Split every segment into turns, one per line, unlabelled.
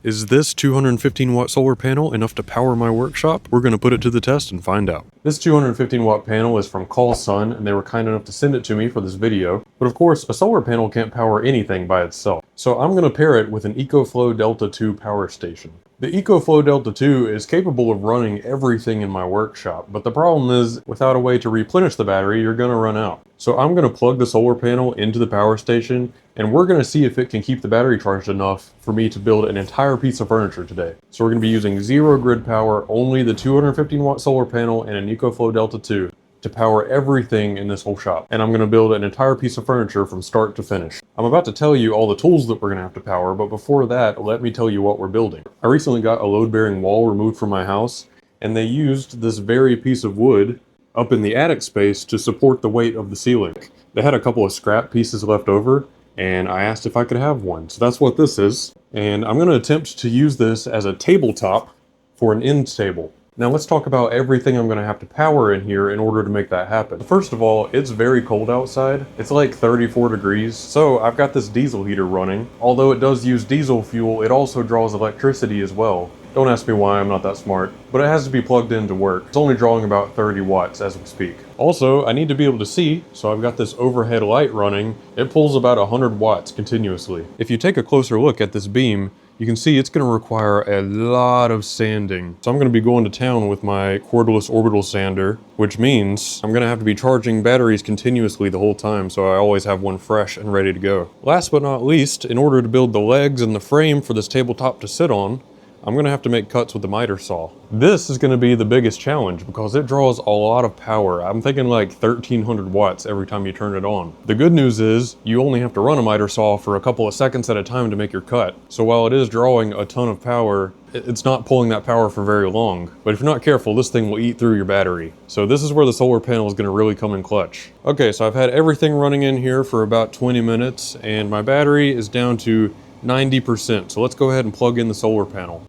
Is this 215 watt solar panel enough to power my workshop? We're going to put it to the test and find out. This 215 watt panel is from Callsun, and they were kind enough to send it to me for this video. But of course, a solar panel can't power anything by itself. So I'm going to pair it with an Ecoflow Delta 2 power station. The Ecoflow Delta 2 is capable of running everything in my workshop, but the problem is, without a way to replenish the battery, you're going to run out. So I'm going to plug the solar panel into the power station, and we're going to see if it can keep the battery charged enough for me to build an entire piece of furniture today. So we're going to be using zero grid power, only the 215 watt solar panel and an Ecoflow Delta 2 to power everything in this whole shop. And I'm going to build an entire piece of furniture from start to finish. I'm about to tell you all the tools that we're going to have to power, but before that, let me tell you what we're building. I recently got a load-bearing wall removed from my house, and they used this very piece of wood up in the attic space to support the weight of the ceiling. They had a couple of scrap pieces left over, and I asked if I could have one. So that's what this is. And I'm going to attempt to use this as a tabletop for an end table. Now let's talk about everything I'm going to have to power in here in order to make that happen. First of all, it's very cold outside. It's like 34 degrees. So I've got this diesel heater running. Although it does use diesel fuel, it also draws electricity as well. Don't ask me why, I'm not that smart. But it has to be plugged in to work. It's only drawing about 30 watts as we speak. Also, I need to be able to see, so I've got this overhead light running. It pulls about 100 watts continuously. If you take a closer look at this beam, you can see it's going to require a lot of sanding. So I'm going to be going to town with my cordless orbital sander, which means I'm going to have to be charging batteries continuously the whole time, so I always have one fresh and ready to go. Last but not least, in order to build the legs and the frame for this tabletop to sit on, I'm going to have to make cuts with the miter saw. This is going to be the biggest challenge because it draws a lot of power. I'm thinking like 1300 watts every time you turn it on. The good news is you only have to run a miter saw for a couple of seconds at a time to make your cut. So while it is drawing a ton of power, it's not pulling that power for very long. But if you're not careful, this thing will eat through your battery. So this is where the solar panel is going to really come in clutch. Okay, so I've had everything running in here for about 20 minutes and my battery is down to 90%. So let's go ahead and plug in the solar panel.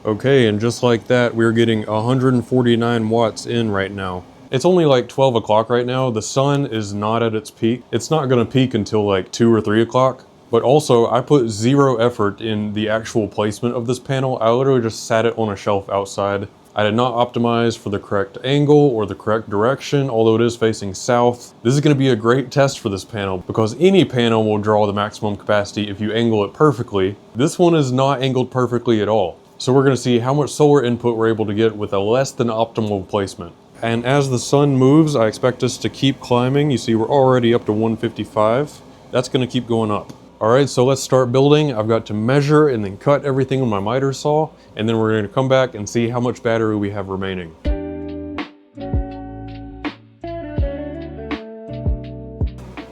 Okay, and just like that, we're getting 149 watts in right now. It's only like 12 o'clock right now. The sun is not at its peak. It's not gonna peak until like 2 or 3 o'clock. But also, I put zero effort in the actual placement of this panel. I literally just sat it on a shelf outside. I did not optimize for the correct angle or the correct direction, although it is facing south. This is gonna be a great test for this panel because any panel will draw the maximum capacity if you angle it perfectly. This one is not angled perfectly at all. So we're going to see how much solar input we're able to get with a less than optimal placement. And as the sun moves, I expect us to keep climbing. You see we're already up to 155. That's going to keep going up. All right, so let's start building. I've got to measure and then cut everything on my miter saw, and then we're going to come back and see how much battery we have remaining.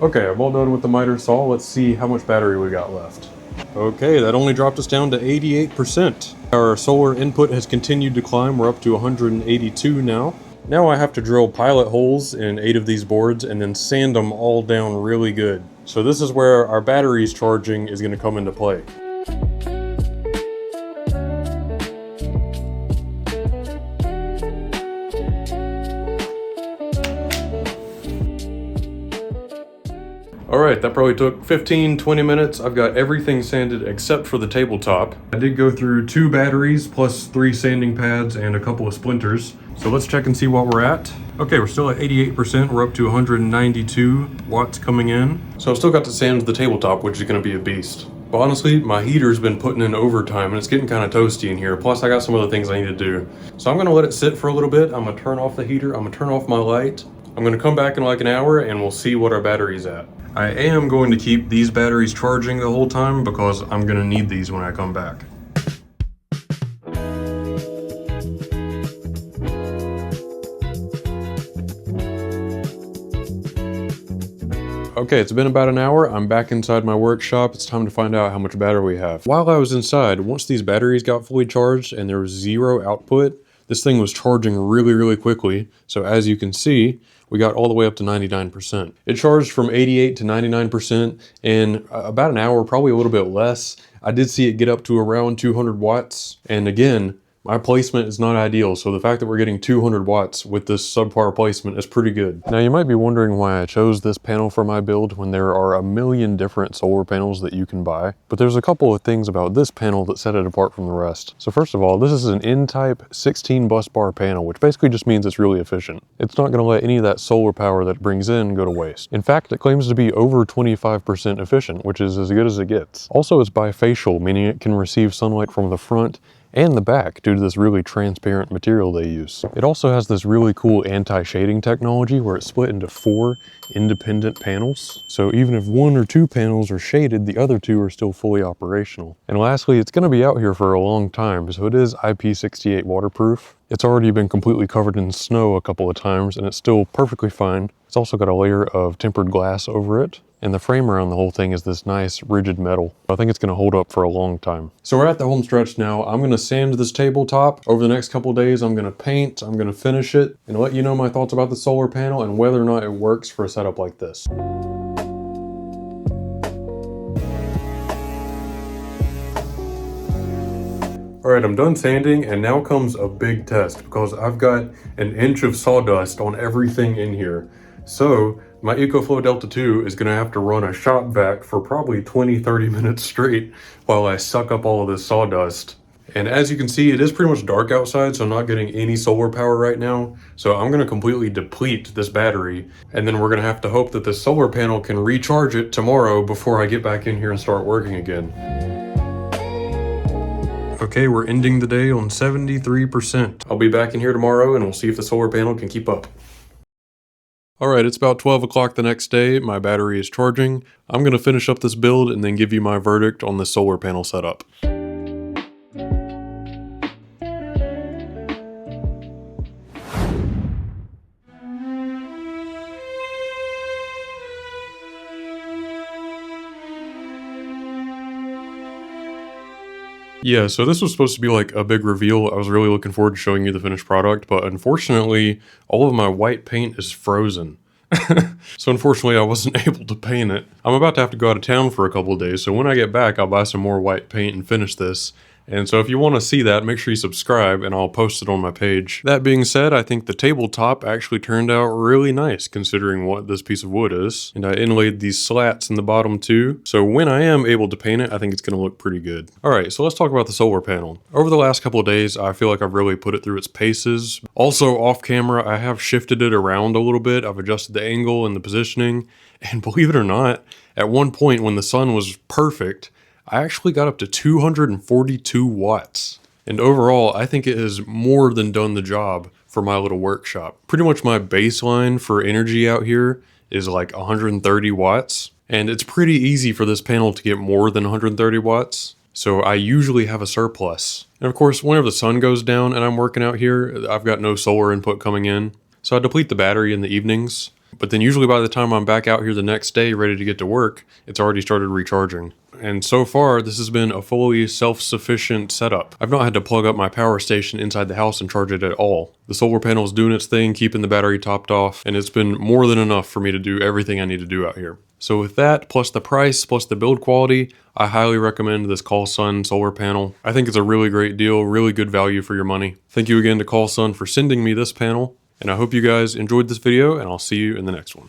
Okay, I'm all done with the miter saw. Let's see how much battery we got left. Okay, that only dropped us down to 88%. Our solar input has continued to climb. We're up to 182 now. Now I have to drill pilot holes in 8 of these boards and then sand them all down really good. So this is where our batteries charging is going to come into play. Alright, that probably took 15-20 minutes. I've got everything sanded except for the tabletop. I did go through 2 batteries plus 3 sanding pads and a couple of splinters. So let's check and see what we're at. Okay, we're still at 88%. We're up to 192 watts coming in. So I've still got to sand the tabletop, which is going to be a beast. But honestly, my heater's been putting in overtime and it's getting kind of toasty in here. Plus I got some other things I need to do. So I'm going to let it sit for a little bit. I'm going to turn off the heater. I'm going to turn off my light. I'm going to come back in like an hour and we'll see what our battery's at. I am going to keep these batteries charging the whole time because I'm going to need these when I come back. Okay, it's been about an hour. I'm back inside my workshop. It's time to find out how much battery we have. While I was inside, once these batteries got fully charged and there was zero output, this thing was charging really quickly. So as you can see, we got all the way up to 99%. It charged from 88 to 99% in about an hour, probably a little bit less. I did see it get up to around 200 watts. And again, My placement is not ideal, so the fact that we're getting 200 watts with this subpar placement is pretty good. Now you might be wondering why I chose this panel for my build when there are a million different solar panels that you can buy, but there's a couple of things about this panel that set it apart from the rest. So first of all, this is an N-type 16 bus bar panel, which basically just means it's really efficient. It's not going to let any of that solar power that it brings in go to waste. In fact, it claims to be over 25% efficient, which is as good as it gets. Also, it's bifacial, meaning it can receive sunlight from the front and the back due to this really transparent material they use. It also has this really cool anti-shading technology where it's split into 4 independent panels. So even if 1 or 2 panels are shaded, the other 2 are still fully operational. And lastly, it's going to be out here for a long time, so it is IP68 waterproof. It's already been completely covered in snow a couple of times and it's still perfectly fine. It's also got a layer of tempered glass over it. And the frame around the whole thing is this nice rigid metal. I think it's going to hold up for a long time. So we're at the home stretch now. I'm going to sand this tabletop. Over the next couple of days, I'm going to paint, I'm going to finish it, and let you know my thoughts about the solar panel and whether or not it works for a setup like this. All right, I'm done sanding, and now comes a big test because I've got an inch of sawdust on everything in here. So my Ecoflow Delta 2 is gonna have to run a shop vac for probably 20-30 minutes straight while I suck up all of this sawdust. And as you can see, it is pretty much dark outside, so I'm not getting any solar power right now. So I'm gonna completely deplete this battery, and then we're gonna have to hope that the solar panel can recharge it tomorrow before I get back in here and start working again. Okay, we're ending the day on 73%. I'll be back in here tomorrow and we'll see if the solar panel can keep up. All right, it's about 12 o'clock the next day. My battery is charging. I'm gonna finish up this build and then give you my verdict on the solar panel setup. Yeah, so this was supposed to be like a big reveal. I was really looking forward to showing you the finished product, but unfortunately, all of my white paint is frozen. So unfortunately, I wasn't able to paint it. I'm about to have to go out of town for a couple of days, so when I get back, I'll buy some more white paint and finish this. And so if you want to see that, make sure you subscribe and I'll post it on my page. That being said, I think the tabletop actually turned out really nice considering what this piece of wood is. And I inlaid these slats in the bottom too. So when I am able to paint it, I think it's going to look pretty good. All right, so let's talk about the solar panel. Over the last couple of days, I feel like I've really put it through its paces. Also off camera, I have shifted it around a little bit. I've adjusted the angle and the positioning. And believe it or not, at one point when the sun was perfect, I actually got up to 242 watts. And overall, I think it has more than done the job for my little workshop. Pretty much my baseline for energy out here is like 130 watts. And it's pretty easy for this panel to get more than 130 watts. So I usually have a surplus. And of course, whenever the sun goes down and I'm working out here, I've got no solar input coming in. So I deplete the battery in the evenings. But then usually by the time I'm back out here the next day ready to get to work, it's already started recharging. And so far, this has been a fully self-sufficient setup. I've not had to plug up my power station inside the house and charge it at all. The solar panel is doing its thing, keeping the battery topped off, and it's been more than enough for me to do everything I need to do out here. So with that, plus the price, plus the build quality, I highly recommend this Callsun solar panel. I think it's a really great deal, really good value for your money. Thank you again to Callsun for sending me this panel. And I hope you guys enjoyed this video, and I'll see you in the next one.